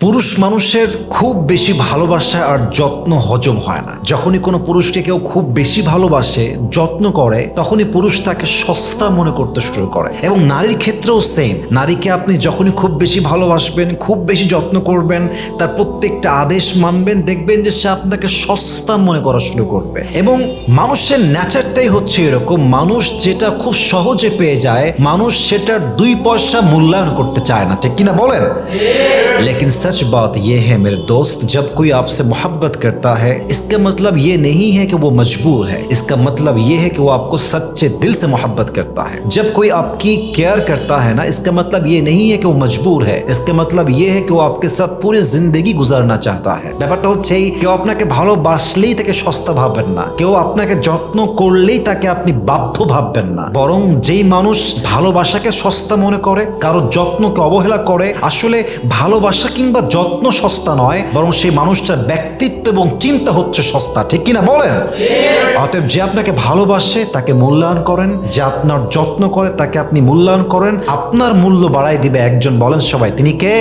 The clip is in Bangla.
পুরুষ মানুষের খুব বেশি ভালোবাসা আর যত্ন হজম হয় না। যখনই কোনো পুরুষকে কেউ খুব বেশি ভালোবাসে, যত্ন করে, তখনই পুরুষ তাকে সস্তা মনে করতে শুরু করে। এবং নারীর ক্ষেত্রেও সেম। নারীকে আপনি যখনই খুব বেশি ভালোবাসবেন, খুব বেশি যত্ন করবেন, তার প্রত্যেকটা আদেশ মানবেন, দেখবেন যে সে আপনাকে সস্তা মনে করা শুরু করবে। এবং মানুষের ন্যাচারটাই হচ্ছে এরকম, মানুষ যেটা খুব সহজে পেয়ে যায়, মানুষ সেটার 2 পয়সা মূল্যায়ন করতে চায় না, ঠিক কিনা বলেন? लेकिन सच बात यह है मेरे दोस्त, जब कोई आपसे मोहब्बत करता है, इसका मतलब ये नहीं है कि वो मजबूर है। इसका मतलब ये है कि वो आपको सच्चे दिल से मोहब्बत करता है। जब कोई आपकी केयर करता है ना, इसका मतलब ये नहीं है कि वो मजबूर है। इसका मतलब ये है कि वो आपके साथ पूरी जिंदगी गुजारना चाहता है। ব্যাপারটা হচ্ছে কেউ আপনাকে ভালোবাসলেই তাকে সস্তা ভাববেন না, কেউ আপনাকে যত্ন করলেই তাকে আপনি বাধ্য ভাববেন না। বরং যেই মানুষ ভালোবাসাকে সস্তা মনে করে, কারো যত্নকে অবহেলা করে, আসলে ভালোবাসা কিংবা যত্ন সস্তা নয়, বরং সেই মানুষটার ব্যক্তিত্ব এবং চিন্তা হচ্ছে সস্তা, ঠিক কিনা বলেন? অতএব যে আপনাকে ভালোবাসে তাকে মূল্যায়ন করেন, যে আপনার যত্ন করে তাকে আপনি মূল্যায়ন করেন। আপনার মূল্য বাড়াই দিবে একজন, বলেন সবাই, তিনি কে?